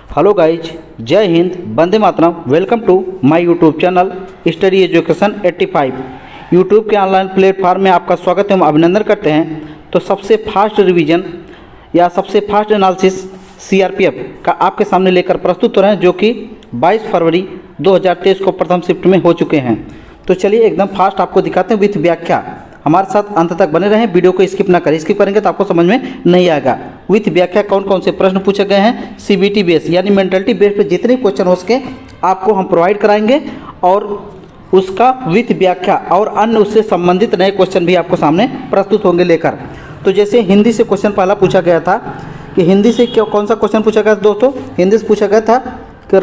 Hello guys, जय हिंद, वंदे मातरम। Welcome to my YouTube channel study education 85। YouTube के ऑनलाइन प्लेटफॉर्म में आपका स्वागत एवं अभिनंदन करते हैं। तो सबसे फास्ट रिवीजन या सबसे फास्ट एनालिसिस सीआरपीएफ का आपके सामने लेकर प्रस्तुत हो रहे हैं, जो कि 22 फरवरी 2023 को प्रथम शिफ्ट में हो चुके हैं। तो चलिए एकदम फास्ट आपको दिखाते हैं विथ व्याख्या। हमारे साथ अंत तक बने रहें, वीडियो को स्किप ना करें। स्किप करेंगे तो आपको समझ में नहीं आएगा। विथ व्याख्या कौन कौन से प्रश्न पूछे गए हैं सीबीटी बेस यानी मेंटलिटी बेस पे जितने क्वेश्चन हो सके आपको हम प्रोवाइड कराएंगे, और उसका विथ व्याख्या और अन्य उससे संबंधित नए क्वेश्चन भी आपको सामने प्रस्तुत होंगे लेकर। तो जैसे हिंदी से क्वेश्चन पहला पूछा गया था कि हिंदी से कौन सा क्वेश्चन पूछा गया था दोस्तों? हिंदी से पूछा गया था कि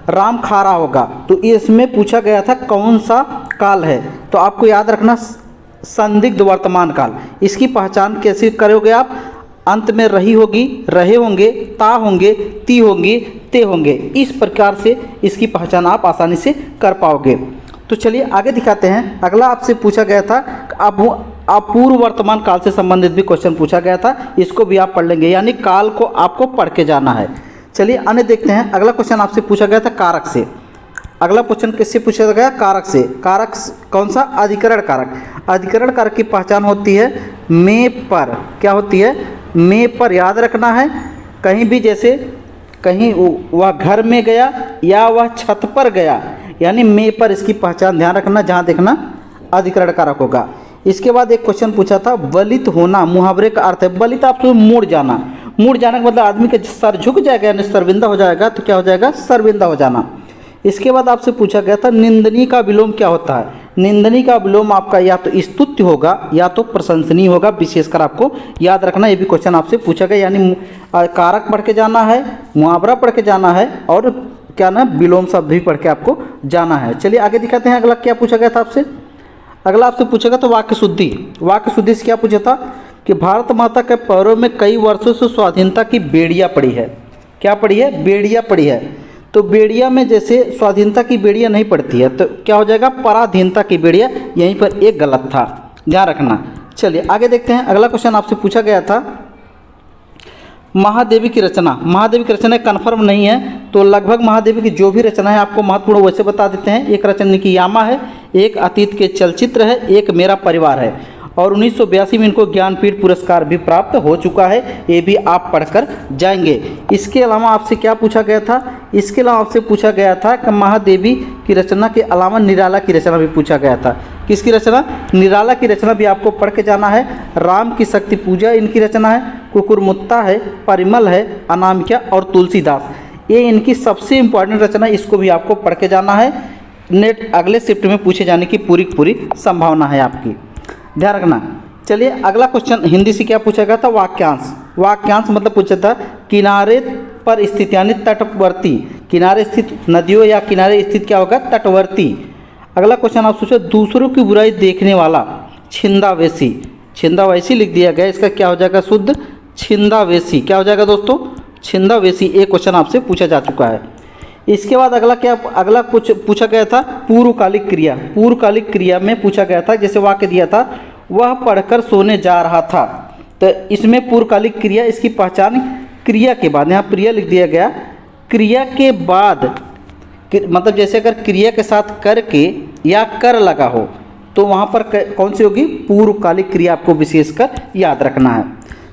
राम खा रहा होगा। तो इसमें पूछा गया था कौन सा काल है? तो आपको याद रखना संदिग्ध वर्तमान काल। इसकी पहचान कैसे करोगे आप? अंत में रही होगी, रहे होंगे, ता होंगे, ती होंगी, ते होंगे। इस प्रकार से इसकी पहचान आप आसानी से कर पाओगे। तो चलिए आगे दिखाते हैं। अगला आपसे पूछा गया था अपूर्व वर्तमान काल से संबंधित भी क्वेश्चन पूछा गया था। इसको भी आप पढ़ लेंगे, यानी काल को आपको पढ़ के जाना है। चलिए अन्य देखते हैं। अगला क्वेश्चन आपसे पूछा गया था कारक से। अगला क्वेश्चन किससे पूछा गया? कारक से। कारक कौन सा? अधिकरण कारक। अधिकरण कारक की पहचान होती है में पर। क्या होती है? में पर। याद रखना है, कहीं भी जैसे कहीं वह घर में गया या वह छत पर गया, यानी में पर इसकी पहचान ध्यान रखना, जहाँ देखना अधिकरण कारक होगा। इसके बाद एक क्वेश्चन पूछा था वलित होना। मुहावरे का अर्थ है वलित, आप मुड़ जाना। मुड़ जाने का मतलब आदमी का सर झुक जाएगा यानी शर्मिंदा हो जाएगा। तो क्या हो जाएगा? शर्मिंदा हो जाना। इसके बाद आपसे पूछा गया था निंदनीय का विलोम क्या होता है? निंदनीय का विलोम आपका या तो स्तुत्य होगा या तो प्रशंसनीय होगा। विशेषकर आपको याद रखना, ये भी क्वेश्चन आपसे पूछा गया, यानी कारक पढ़ के जाना है, मुहावरा पढ़ के जाना है, और क्या ना विलोम शब्द भी पढ़ के आपको जाना है। चलिए आगे दिखाते हैं। अगला क्या पूछा गया था आपसे? अगला आपसे पूछा गया था वाक्य शुद्धि। वाक्य शुद्धि से क्या पूछा था कि भारत माता के पैरों में कई वर्षों से स्वाधीनता की बेड़ियाँ पड़ी है। क्या पड़ी है? बेड़ियाँ पड़ी है। तो बेड़िया में जैसे स्वाधीनता की बेड़िया नहीं पड़ती है, तो क्या हो जाएगा? पराधीनता की बेड़िया। यहीं पर एक गलत था, ध्यान रखना। चलिए आगे देखते हैं। अगला क्वेश्चन आपसे पूछा गया था महादेवी की रचना। महादेवी की रचना कन्फर्म नहीं है, तो लगभग महादेवी की जो भी रचना है आपको महत्वपूर्ण वैसे बता देते हैं। एक रचना की यामा है, एक अतीत के चलचित्र है, एक मेरा परिवार है, और 1982 में इनको ज्ञानपीठ पुरस्कार भी प्राप्त हो चुका है। ये भी आप पढ़कर जाएंगे। इसके अलावा आपसे क्या पूछा गया था? इसके अलावा आपसे पूछा गया था कि महादेवी की रचना के अलावा निराला की रचना भी पूछा गया था। किसकी रचना? निराला की रचना भी आपको पढ़ के जाना है। राम की शक्ति पूजा इनकी रचना है, कुकुरमुत्ता है, परिमल है, अनामिका और तुलसीदास। ये इनकी सबसे इम्पॉर्टेंट रचना, इसको भी आपको पढ़ के जाना है। नेट अगले शिफ्ट में पूछे जाने की पूरी संभावना है आपकी, ध्यान रखना। चलिए अगला क्वेश्चन हिंदी से क्या पूछा गया था? वाक्यांश। वाक्यांश मतलब पूछा था किनारे पर स्थित यानी तटवर्ती। किनारे स्थित नदियों या किनारे स्थित क्या होगा? तटवर्ती। अगला क्वेश्चन आप सोचो दूसरों की बुराई देखने वाला छिंदावेशी। छिंदावेशी लिख दिया गया, इसका क्या हो जाएगा? शुद्ध छिंदावेशी। क्या हो जाएगा दोस्तों? छिंदावेशी। एक क्वेश्चन आपसे पूछा जा चुका है। इसके बाद अगला कुछ पूछा गया था पूर्वकालिक क्रिया। पूर्वकालिक क्रिया में पूछा गया था, जैसे वाक्य दिया था वह पढ़कर सोने जा रहा था। तो इसमें पूर्वकालिक क्रिया, इसकी पहचान क्रिया के बाद, यहाँ क्रिया लिख दिया गया, क्रिया के बाद मतलब जैसे अगर क्रिया के साथ करके या कर लगा हो तो वहाँ पर कौन सी होगी? पूर्वकालिक क्रिया आपको विशेषकर याद रखना है।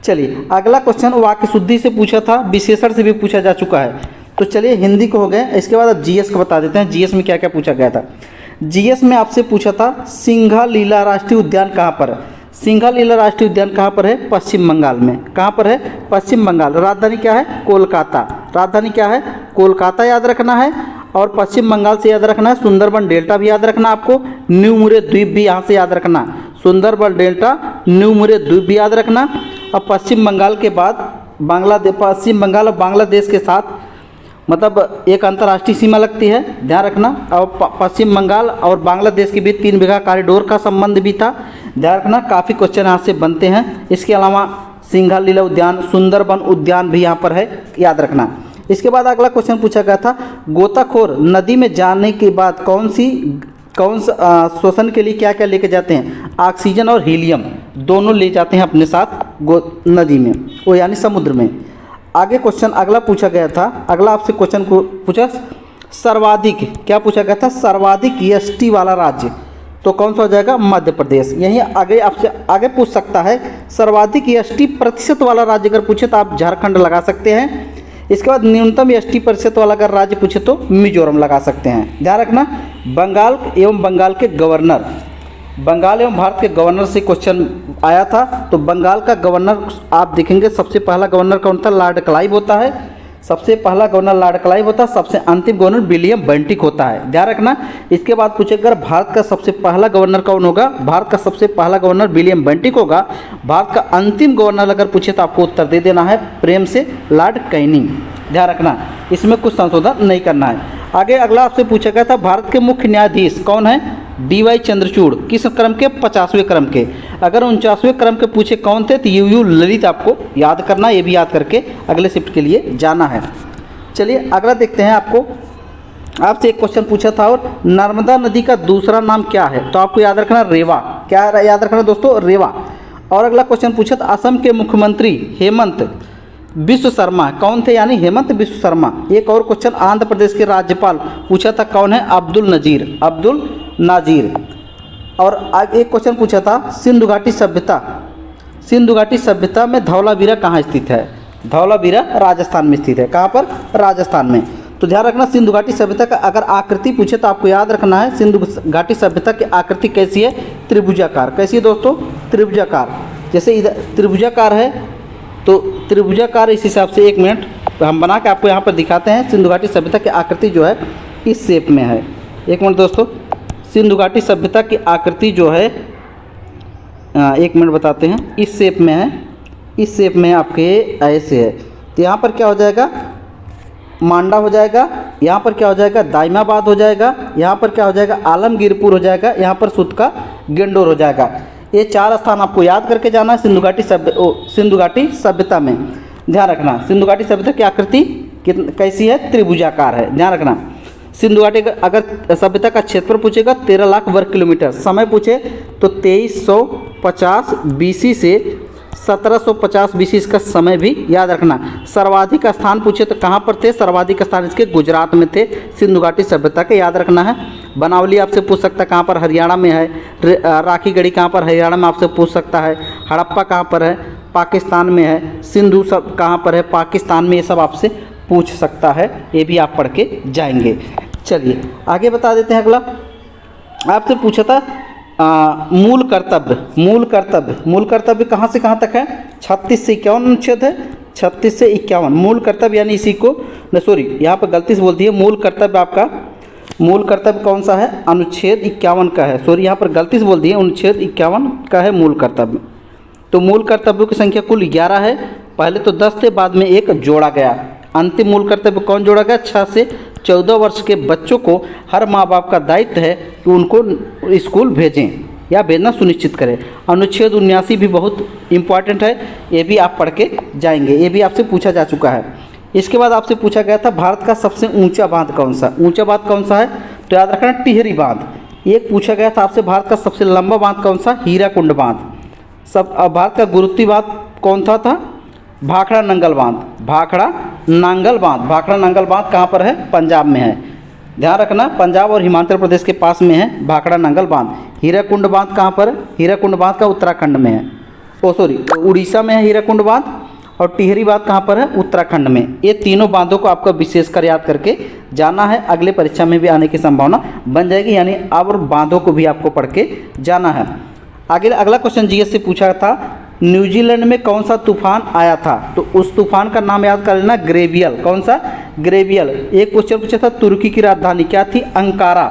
चलिए अगला क्वेश्चन वाक्य शुद्धि से पूछा था, विशेषण से भी पूछा जा चुका है। तो चलिए हिंदी को हो गए। इसके बाद अब जीएस को बता देते हैं। जीएस में क्या क्या पूछा गया था? जीएस में आपसे पूछा था सिंघालीला राष्ट्रीय उद्यान कहाँ पर है? सिंघालीला राष्ट्रीय उद्यान कहाँ पर है? पश्चिम बंगाल में। कहाँ पर है? पश्चिम बंगाल। राजधानी क्या है? कोलकाता। राजधानी क्या है? कोलकाता याद रखना है। और पश्चिम बंगाल से याद रखना है सुंदरबन डेल्टा भी याद रखना आपको। न्यू मुरे द्वीप भी यहाँ से याद रखना। सुंदरबन डेल्टा, न्यू मुरे द्वीप भी याद रखना। और पश्चिम बंगाल के बाद बांग्लादेश, पश्चिम बंगाल और बांग्लादेश के साथ मतलब एक अंतर्राष्ट्रीय सीमा लगती है, ध्यान रखना। और पश्चिम बंगाल और बांग्लादेश के बीच 3 बीघा कॉरिडोर का संबंध भी था, ध्यान रखना। काफ़ी क्वेश्चन यहाँ से बनते हैं। इसके अलावा सिंघालीला उद्यान, सुंदरबन उद्यान भी यहाँ पर है, याद रखना। इसके बाद अगला क्वेश्चन पूछा गया था गोताखोर नदी में जाने के बाद कौन सा श्वसन के लिए क्या क्या लेके जाते हैं? ऑक्सीजन और हीलियम दोनों ले जाते हैं अपने साथ नदी में, वो यानी समुद्र में। आगे क्वेश्चन अगला पूछा गया था, अगला आपसे क्वेश्चन को पूछा सर्वाधिक, क्या पूछा गया था, सर्वाधिक एसटी वाला राज्य, तो कौन सा हो जाएगा, मध्य प्रदेश। यहीं आगे आपसे आगे पूछ सकता है सर्वाधिक एसटी प्रतिशत वाला राज्य अगर पूछे तो आप झारखंड लगा सकते हैं। इसके बाद न्यूनतम एसटी प्रतिशत वाला अगर राज्य पूछे तो मिजोरम लगा सकते हैं। ध्यान रखना, बंगाल एवं बंगाल के गवर्नर, बंगाल एवं भारत के गवर्नर से क्वेश्चन आया था, तो बंगाल का गवर्नर आप देखेंगे सबसे पहला गवर्नर कौन था, लॉर्ड क्लाइव होता है। सबसे पहला गवर्नर लॉर्ड क्लाइव होता है, सबसे अंतिम गवर्नर विलियम बेंटिक होता है। ध्यान रखना। इसके बाद पूछेगा भारत का सबसे पहला गवर्नर कौन होगा, भारत का सबसे पहला गवर्नर विलियम बेंटिक होगा। भारत का अंतिम गवर्नर अगर पूछे तो आपको उत्तर दे देना है प्रेम से लॉर्ड कैनिंग। ध्यान रखना, इसमें कुछ संशोधन नहीं करना है। आगे अगला आपसे पूछा गया था भारत के मुख्य न्यायाधीश कौन है, डीवाई चंद्रचूड़, किस क्रम के, 50वें क्रम के। अगर 49वें क्रम के पूछे कौन थे तो यू ललित आपको याद करना, ये भी याद करके अगले शिफ्ट के लिए जाना है। चलिए अगला देखते हैं। आपसे एक क्वेश्चन पूछा था, और नर्मदा नदी का दूसरा नाम क्या है, तो आपको याद रखना रेवा। क्या याद रखना दोस्तों, रेवा। और अगला क्वेश्चन पूछा था असम के मुख्यमंत्री हेमंत बिश्व शर्मा कौन थे, यानी हेमंत बिश्व शर्मा। एक और क्वेश्चन आंध्र प्रदेश के राज्यपाल पूछा था कौन है, अब्दुल नाजीर। और एक क्वेश्चन पूछा था सिंधु घाटी सभ्यता में धौलावीरा कहाँ स्थित है, धौलावीरा राजस्थान में स्थित है। कहाँ पर, राजस्थान में। तो ध्यान रखना, सिंधु घाटी सभ्यता का अगर आकृति पूछे तो आपको याद रखना है सिंधु घाटी सभ्यता की आकृति कैसी है, त्रिभुजाकार। कैसी है दोस्तों, त्रिभुजाकार। जैसे इधर त्रिभुजाकार है तो त्रिभुजाकार, इस हिसाब से 1 मिनट हम बना के आपको यहाँ पर दिखाते हैं। सिंधु घाटी सभ्यता की आकृति जो है इस शेप में है। 1 मिनट दोस्तों, सिंधु घाटी सभ्यता की आकृति जो है 1 मिनट बताते हैं, इस शेप में है। इस शेप में आपके ऐसे है। तो यहाँ पर क्या हो जाएगा, मांडा हो जाएगा। यहाँ पर क्या हो जाएगा, दाइमाबाद हो जाएगा। यहाँ पर क्या हो जाएगा, आलमगीरपुर हो जाएगा। यहाँ पर सुत का गेंडोर हो जाएगा। ये 4 स्थान आपको याद करके जाना है सिंधु घाटी सभ्यता में। ध्यान रखना, सिंधु घाटी सभ्यता की आकृति कैसी है, त्रिभुजाकार है। ध्यान रखना, सिंधु घाटी अगर सभ्यता का क्षेत्रफल पूछेगा 13 लाख वर्ग किलोमीटर, समय पूछे तो 2350 BC से 1750 BC इसका समय भी याद रखना। सर्वाधिक स्थान पूछे तो कहाँ पर थे, सर्वाधिक स्थान इसके गुजरात में थे सिंधु घाटी सभ्यता के, याद रखना है। बनावली आपसे पूछ सकता है कहाँ पर, हरियाणा में है। राखी गढ़ी कहाँ पर, हरियाणा में आपसे पूछ सकता है। हड़प्पा कहाँ पर है, पाकिस्तान में है। सिंधु सब कहाँ पर है, पाकिस्तान में। ये सब आपसे पूछ सकता है, ये भी आप पढ़ के जाएंगे। चलिए आगे बता देते हैं। अगला आपसे पूछा था मूल कर्तव्य कहाँ से कहाँ तक है, 36 से 51 अनुच्छेद है। 36 से 51 मूल कर्तव्य, यानी इसी को यहाँ पर गलती से बोल दी है। मूल कर्तव्य कौन सा है, अनुच्छेद 51 का है। यहाँ पर गलती से बोल दी है, अनुच्छेद 51 का है मूल कर्तव्य। तो मूल कर्तव्यों की संख्या कुल 11 है। पहले तो 10 थे, बाद में 1 जोड़ा गया। अंतिम मूल कर्तव्य कौन जोड़ा गया, 6 से 14 वर्ष के बच्चों को हर माँ बाप का दायित्व है कि उनको स्कूल भेजें या भेजना सुनिश्चित करें। अनुच्छेद 79 भी बहुत इम्पॉर्टेंट है, ये भी आप पढ़ के जाएंगे। ये भी आपसे पूछा जा चुका है। इसके बाद आपसे पूछा गया था भारत का सबसे ऊंचा बांध कौन सा है, तो याद रखना टिहरी बांध। एक पूछा गया था आपसे भारत का सबसे लंबा बांध कौन सा, हीराकुंड बांध। भारत का गुरुत्वीय बांध कौन था भाखड़ा नांगल बांध कहाँ पर है, पंजाब में है। ध्यान रखना, पंजाब और हिमाचल प्रदेश के पास में है भाखड़ा नांगल बांध। हीराकुंड बांध कहाँ पर है, हीराकुंड बांध का उत्तराखंड में है, उड़ीसा में है हीराकुंड बांध। और टिहरी बांध कहाँ पर है, उत्तराखंड में। ये तीनों बांधों को आपको विशेषकर याद करके जाना है, अगले परीक्षा में भी आने की संभावना बन जाएगी। यानी अब बांधों को भी आपको पढ़ के जाना है। आगे अगला क्वेश्चन जीएस से पूछा था, न्यूजीलैंड में कौन सा तूफान आया था, तो उस तूफान का नाम याद कर लेना, ग्रेवियल। कौन सा, ग्रेवियल। एक क्वेश्चन पूछा था तुर्की की राजधानी क्या थी, अंकारा।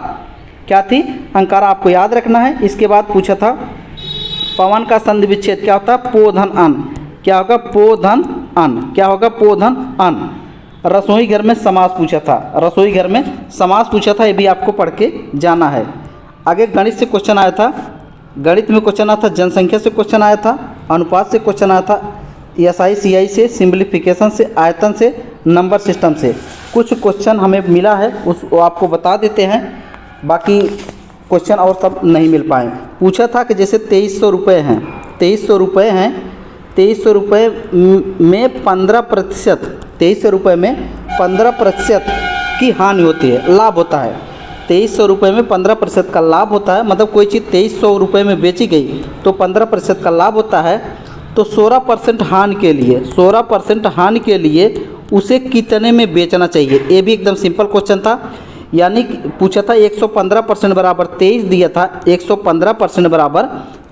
क्या थी, अंकारा, आपको याद रखना है। इसके बाद पूछा था पवन का संधि विच्छेद क्या होता है, पोधन अन। क्या होगा, पोधन अन। क्या होगा, पोधन अन। रसोई घर में समास पूछा था, ये भी आपको पढ़ के जाना है। आगे गणित से क्वेश्चन आया था, गणित में क्वेश्चन आया था, जनसंख्या से क्वेश्चन आया था, अनुपात से क्वेश्चन आया था, एसआई सीआई से, सिंप्लीफिकेशन से, आयतन से, नंबर सिस्टम से। कुछ क्वेश्चन हमें मिला है, वो आपको बता देते हैं, बाकी क्वेश्चन और सब नहीं मिल पाए। पूछा था कि जैसे 2300 रुपये हैं, 2300 रुपये में 15%, 2300 रुपये में 15% की हानि होती है, लाभ होता है। 2300 रुपये में 15% का लाभ होता है, मतलब कोई चीज़ 2300 रुपये में बेची गई तो 15% का लाभ होता है। तो 16% हानि के लिए, 16% हानि के लिए उसे कितने में बेचना चाहिए? ये भी एकदम सिंपल क्वेश्चन था। यानी पूछा था 115% बराबर 23 दिया था, 115% बराबर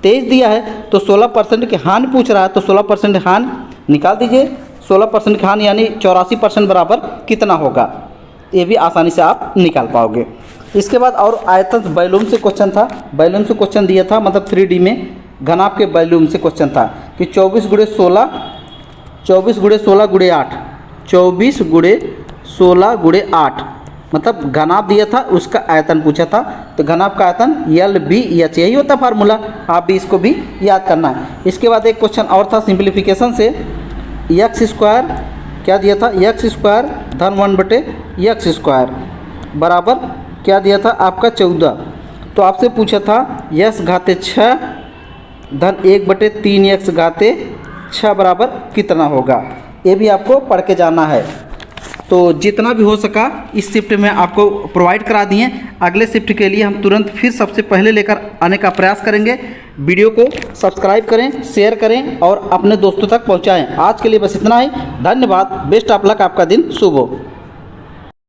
23 दिया है, तो 16% की हानि पूछ रहा है, तो 16% हानि निकाल दीजिए। 16% की हानि यानी 84% बराबर कितना होगा? ये भी आसानी से आप निकाल पाओगे। इसके बाद और आयतन वॉल्यूम से क्वेश्चन था, वॉल्यूम से क्वेश्चन दिया था, मतलब 3D में घनाभ के वॉल्यूम से क्वेश्चन था कि 24 × 16, 24 × 16 × 8, 24 × 16 × 8, मतलब घनाभ दिया था, उसका आयतन पूछा था। तो घनाभ का आयतन LBH, यही होता फार्मूला, आप भी इसको भी याद करना है। इसके बाद एक क्वेश्चन और था सिंप्लीफिकेशन से, x² क्या दिया था? x² धन 1/x² बराबर क्या दिया था आपका 14। तो आपसे पूछा था x घाते 6 धन 1/3x घाते 6 बराबर कितना होगा? ये भी आपको पढ़ के जाना है। तो जितना भी हो सका इस शिफ्ट में आपको प्रोवाइड करा दिए। अगले शिफ्ट के लिए हम तुरंत फिर सबसे पहले लेकर आने का प्रयास करेंगे। वीडियो को सब्सक्राइब करें, शेयर करें और अपने दोस्तों तक पहुंचाएं। आज के लिए बस इतना ही। धन्यवाद। बेस्ट ऑफ लक, आपका दिन शुभ हो।